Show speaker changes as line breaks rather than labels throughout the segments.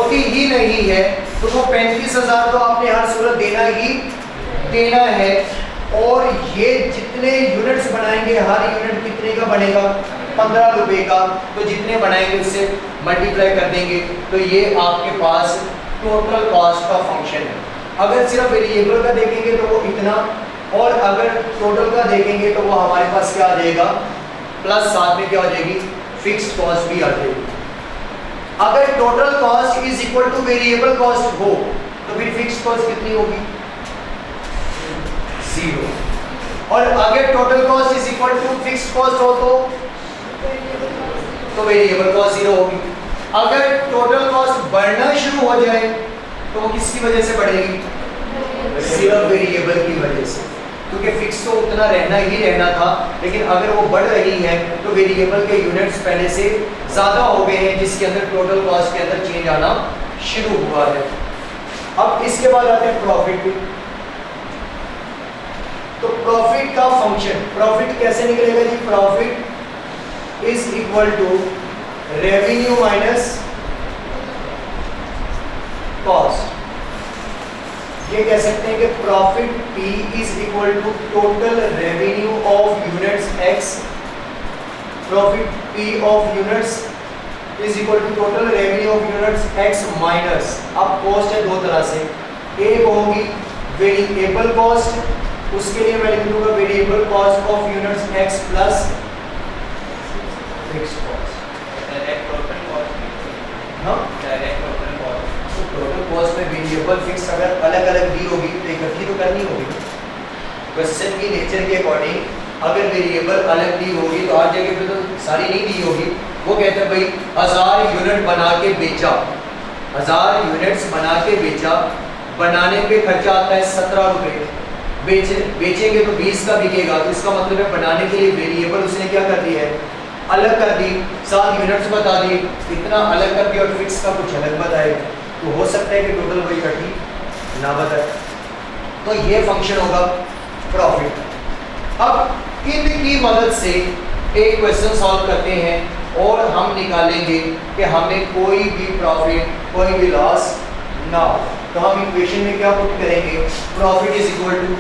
होती ही नहीं है तो वो 35,000 तो आपने हर सूरत देना ही देना है। और ये जितने यूनिट्स बनाएंगे हर यूनिट कितने का बनेगा 15 रुपए का, तो जितने बनाएंगे उससे मल्टीप्लाई कर देंगे तो ये आपके पास टोटल कॉस्ट का फंक्शन है। अगर सिर्फ वेरिएबल का देखेंगे तो वो इतना, और अगर टोटल का देखेंगे तो वो हमारे पास क्या आ जाएगा प्लस साथ में क्या हो जाएगी फिक्स्ड कॉस्ट भी आ जाएगी। अगर total cost is equal two variable cost हो तो फिर फिक्स्ड कॉस्ट कितनी होगी 0, और अगर total cost is equal to fixed cost हो तो वेरिएबल कॉस्ट 0 होगी। अगर टोटल कॉस्ट बढ़ना शुरू हो जाए तो वो किसकी वजह से बढ़ेगी सिर्फ वेरिएबल की वजह से, क्योंकि फिक्स तो उतना रहना ही रहना था, लेकिन अगर वो बढ़ रही है तो वेरिएबल के यूनिट्स पहले से ज़्यादा हो गए हैं जिसके अंदर टोटल कॉस्ट के अंदर चेंज आना शुरू हुआ है। अब इसके बाद आते हैं प्रॉफिट पे। तो प्रॉफिट का फंक्शन, प्रॉफिट कैसे निकलेगा जी, profit is equal to revenue minus cost. ये कह सकते हैं कि profit P is equal to total revenue of units X, profit P of units is equal to total revenue of units X minus, अब cost है दो तरह से, एक होगी वेरिएबल कॉस्ट, उसके लिए मैं लिख दूंगा variable cost of units X plus fixed cost.
Direct total cost,
हाँ
direct total cost,
total cost में वेरिएबल फिक्स अगर अलग अलग दी होगी तो इकट्ठी तो करनी होगी। क्वेश्चन की नेचर के अकॉर्डिंग अगर वेरिएबल अलग दी होगी तो हर जगह पे तो सारी नहीं दी होगी। वो कहते हैं भाई 1000 यूनिट बना के बेचा, 1000 यूनिट्स बना के बेचा, बनाने पे खर्चा आता है 17 रुपये, बेचेंगे तो 20 का बिकेगा, तो इसका मतलब है बनाने के लिए वेरिएबल उसने क्या कर दिया है अलग कर दी, 7 यूनिट्स बता दी, इतना अलग कर दिया और फिक्स का कुछ अलग बताएगा, तो हो सकता है कि टोटल वही इकट्ठी ना बताए। तो ये फंक्शन होगा प्रॉफिट। अब इनकी मदद से एक क्वेश्चन सॉल्व करते हैं और हम निकालेंगे कि हमें कोई भी प्रॉफिट कोई भी लॉस ना हो। तो हम इक्वेशन में क्या पुट करेंगे, प्रॉफिट इज इक्वल टू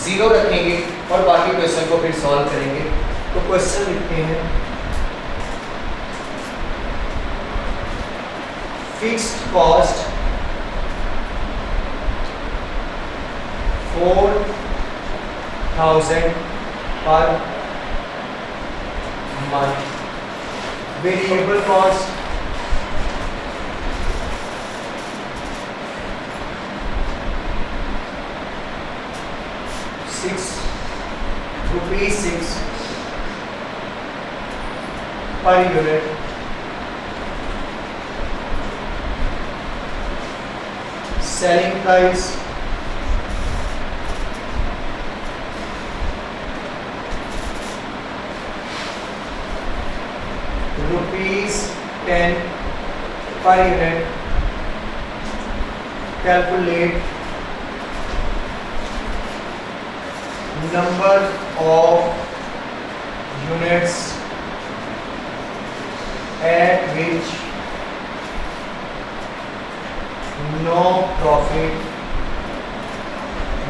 0 रखेंगे और बाकी क्वेश्चन को फिर सॉल्व करेंगे। तो क्वेश्चन लिखते हैं fixed cost 4000 per month, variable cost ₹6 per unit, selling price ₹10 per unit, calculate number of units at which no profit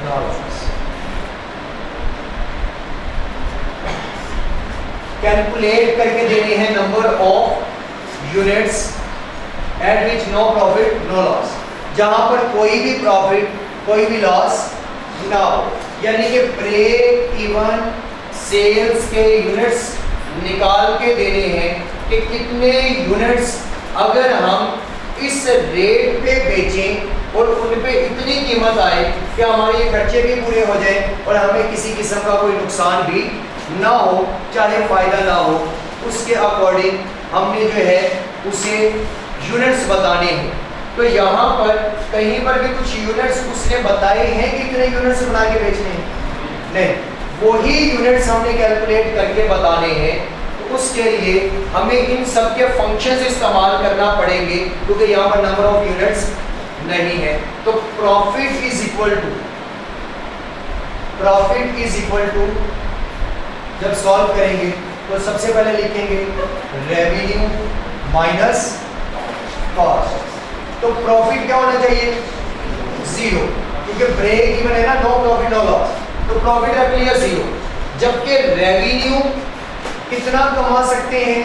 no loss। Calculate करके देने हैं number of units at which no profit no loss, जहां पर कोई भी profit कोई भी loss ना हो, यानी कि ब्रेक इवन सेल्स के यूनिट्स निकाल के देने हैं कि कितने यूनिट्स अगर हम इस रेट पे बेचें और उन पे इतनी कीमत आए कि हमारे खर्चे भी पूरे हो जाए और हमें किसी किस्म का कोई नुकसान भी ना हो, चाहे फायदा ना हो, उसके अकॉर्डिंग हमने जो है उसे यूनिट्स बताने हैं। तो यहाँ पर कहीं पर भी कुछ यूनिट्स उसने बताए हैं कि कितने यूनिट्स बना के बेचने हैं, नहीं, वही यूनिट्स हमने कैलकुलेट करके बताने हैं। उसके लिए हमें इन सब के फंक्शंस इस्तेमाल करना पड़ेंगे क्योंकि यहाँ पर नंबर ऑफ यूनिट्स नहीं है। तो प्रॉफिट इज इक्वल टू जब सॉल्व करेंगे तो सबसे पहले लिखेंगे रेवेन्यू माइनस कॉस्ट। तो प्रॉफिट क्या होना चाहिए? 0, क्योंकि ब्रेक इवन है ना, नो प्रॉफिट नो लॉस, तो प्रॉफिट रख लिया 0। जबकि रेवेन्यू कितना कमा सकते हैं?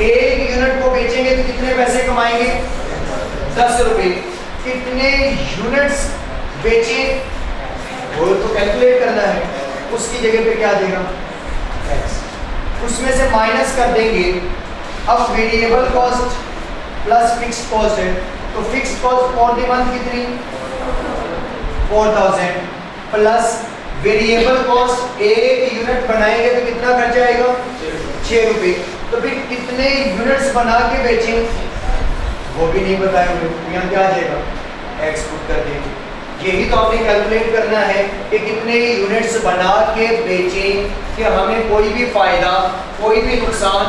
एक यूनिट को बेचेंगे तो कितने पैसे कमाएंगे? 10 रुपए। कितने यूनिट्स बेचे वो तो कैलकुलेट करना है, उसकी जगह पे क्या देगा? x। उसमें से माइनस कर देंगे। अब variable cost plus fixed cost है, तो fixed cost for the month कितनी? 4000 प्लस वेरिएबल कॉस्ट एक यूनिट बनाएंगे तो कितना खर्चा आएगा? 6 रुपए। तो फिर कितने यूनिट्स बना के बेचें वो भी नहीं बताए हुए, यहाँ क्या आ जाएगा? x पुट कर देंगे। यही तो आपने कैलकुलेट करना है कि कितने यूनिट्स बना के बेचें कि हमें कोई भी फायदा कोई भी नुकसान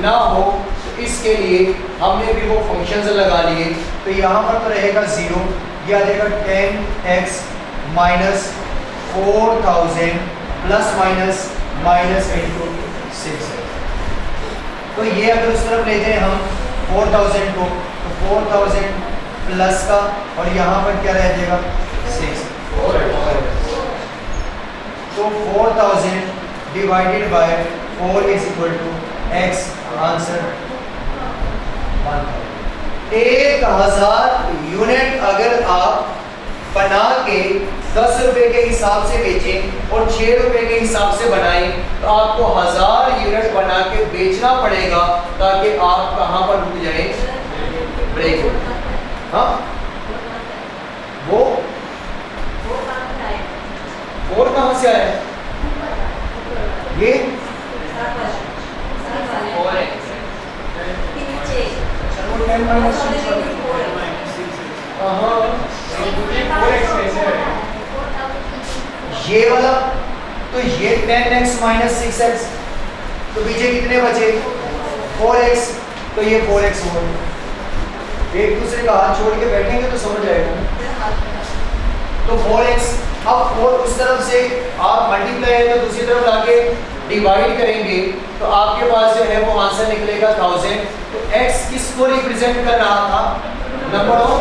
ना हो। तो इसके लिए हमने भी वो फंक्शंस लगा लिए। तो यहाँ पर तो रहेगा 0, यह आ जाएगा 10x minus 4000 plus minus minus into 6। तो ये अगर उस तरफ ले जाए हम 4000 को, तो 4000 प्लस का और यहाँ पर क्या रह जाएगा? 6। तो 4000 divided by 4 is equal to x, answer 1000। 1000 unit अगर आप बना के 10 रुपए के हिसाब से बेचें और 6 रुपए के हिसाब से बनाएं तो आपको 1000 यूनिट बना के बेचना पड़ेगा ताकि आप कहाँ पर रुक जाएं? ब्रेक। हाँ, वो 4 कहाँ से आया? ये
4x
ये वाला, तो ये 10x माइनस 6x, तो पीछे कितने बचे? 4x, तो ये 4x हो। एक दूसरे का हाथ छोड़ के बैठेंगे तो समझ आएगा। तो 4x, अब 4 उस तरफ से आप मल्टीप्लाई है तो दूसरी तरफ लाके डिवाइड करेंगे तो आपके पास जो है वो आंसर निकलेगा 1000। तो x किसको रिप्रेजेंट कर रहा था? नंबर ऑफ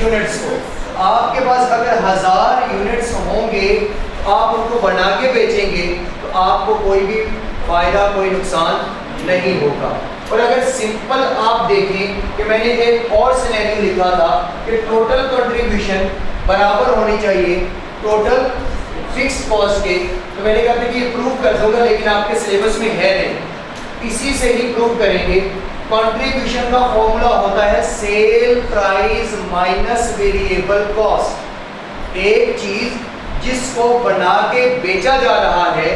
यूनिट्स को। आपके पास अगर 1000 यूनिट्स होंगे आप उनको बना के बेचेंगे तो आपको कोई भी फायदा कोई नुकसान नहीं होगा। और अगर सिंपल आप देखें कि मैंने एक और सिनेरियो लिखा था कि टोटल कंट्रीब्यूशन बराबर होनी चाहिए टोटल फिक्स कॉस्ट के, तो मैंने कहा था कि ये प्रूव कर दूंगा लेकिन आपके सिलेबस में है नहीं, इसी से ही प्रूव करेंगे। कंट्रीब्यूशन का फॉर्मूला होता है cell price minus variable cost. एक चीज जिसको बना के बेचा जा रहा है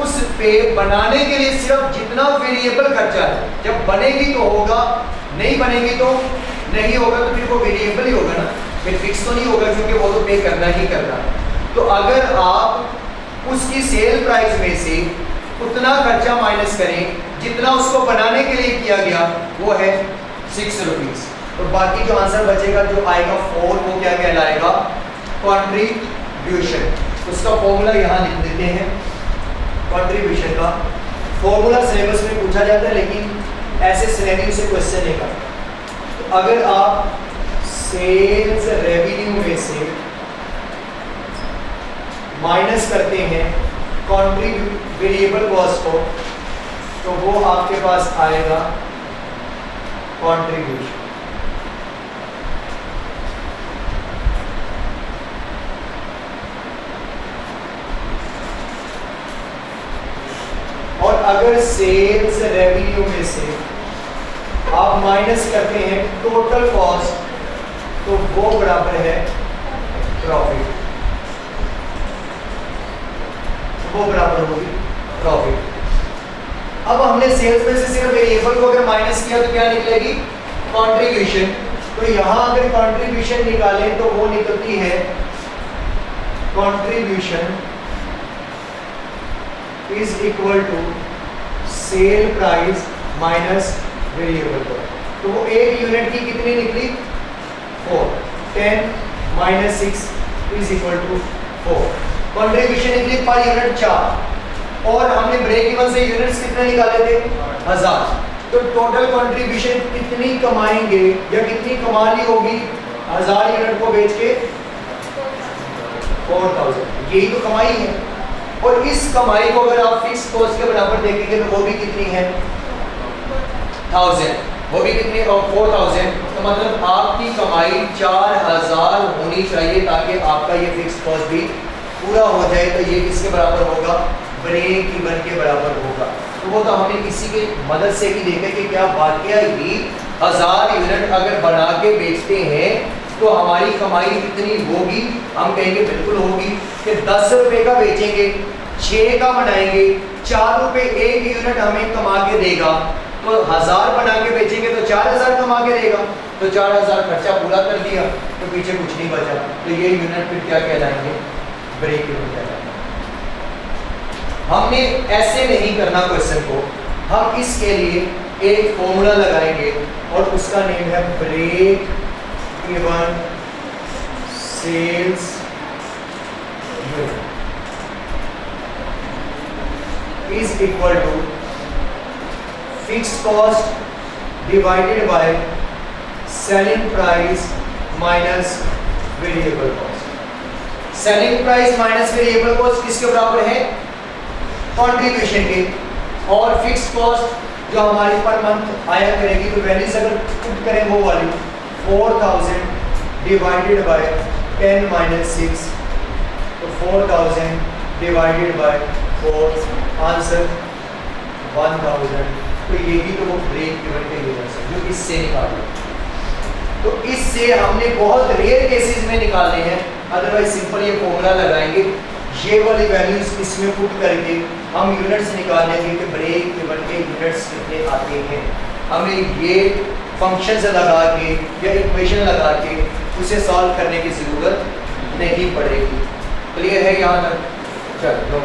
उस पे बनाने के लिए सिर्फ जितना वेरिएबल खर्चा है, जब बनेगी तो होगा, नहीं बनेगी तो नहीं होगा, तो फिर वो वेरिएबल ही होगा ना, फिर फिक्स तो नहीं होगा क्योंकि वो तो पे करना ही करना है। तो अगर आप उसकी सेल प्राइस में से उतना खर्चा माइनस करें जितना उसको बनाने के लिए किया गया वो है 6 रुपीज, तो बाकी जो आंसर बचेगा जो आएगा 4 वो क्या कहलाएगा? कंट्रीब्यूशन। उसका फॉर्मूला यहाँ लिख देते हैं। कंट्रीब्यूशन का फॉर्मूला सिलेबस में पूछा जाता है लेकिन ऐसे सिनेरियो से क्वेश्चन नहीं करता। तो अगर आप सेल्स रेवेन्यू में से माइनस करते हैं वेरिएबल कॉस्ट को तो वो आपके पास आएगा कंट्रीब्यूशन। और अगर सेल्स रेवेन्यू में से आप माइनस करते हैं टोटल कॉस्ट तो वो बराबर है प्रॉफिट, वो बराबर होगी प्रॉफिट। अब हमने सेल्स में से सिर्फ वेरिएबल को अगर माइनस किया तो क्या निकलेगी? कंट्रीब्यूशन। तो यहां अगर कंट्रीब्यूशन निकालें तो वो निकलती है contribution is equal to sale price minus variable cost. तो वो एक यूनिट की कितनी निकली? 4। 10 minus 6 is equal to 4। Contribution निकली पर यूनिट 4 और हमने ब्रेक इवन से यूनिट्स कितने निकाले थे? 1000। तो टोटल कंट्रीब्यूशन कितनी कमाएंगे या कितनी कमा ली होगी 1000 यूनिट को बेच के 4000, यही तो कमाई है। और इस कमाई को अगर आप फिक्स कॉस्ट के बराबर देखेंगे तो वो भी कितनी है 1000, वो भी कितनी 4000। तो मतलब आपकी कमाई 4000 होनी चाहिए ताकि आपका ये फिक्स कॉस्ट भी पूरा हो जाए। तो ये किसके बराबर होगा, ब्रेक इवन के बराबर होगा। तो वो तो हमें किसी के मदद से भी देखे कि क्या वाकया ही 1000 यूनिट अगर बना के बेचते हैं तो हमारी कमाई कितनी होगी। हम कहेंगे बिल्कुल होगी कि 10 रुपए का बेचेंगे, 6 का बनाएंगे, 4 रुपए एक यूनिट हमें कमा के देगा। तो 1000 बना के बेचेंगे तो 4000 कमा के देगा। तो 4000 खर्चा पूरा कर दिया तो पीछे कुछ नहीं बचा। तो ये यूनिट फिर क्या कहलाएंगे, ब्रेक इवन कहलाएंगे। हमने ऐसे नहीं करना क्वेश्चन को, हम इसके लिए एक फॉर्मूला लगाएंगे और उसका नेम है break even sales unit is equal to fixed cost divided by selling price minus variable cost. Selling price minus variable cost किसके बराबर है, कंट्रीब्यूशन के। और फिक्स्ड कॉस्ट जो हमारी पर मंथ आया करेगी तो वैल्यूज अगर पुट करें वो वाली 4000 डिवाइडेड बाय 10 माइनस 6, तो 4000 डिवाइडेड बाय 4, आंसर 1000। तो ये भी तो वो ब्रेक इवन के यूनिट्स है जो इससे निकाले। तो इससे हमने बहुत रेयर केसेस में निकालने हैं, अदरवाइज सिंपल ये फॉर्मूला लगाएंगे, ये वाली वैल्यूज इसमें पुट करके हम यूनिट्स निकाल लेंगे कि ब्रेक इवन के यूनिट्स कितने आते हैं। हमें ये फंक्शन से लगा के या इक्वेशन लगा के उसे सॉल्व करने की ज़रूरत नहीं पड़ेगी। क्लियर है यहाँ तक? चलो।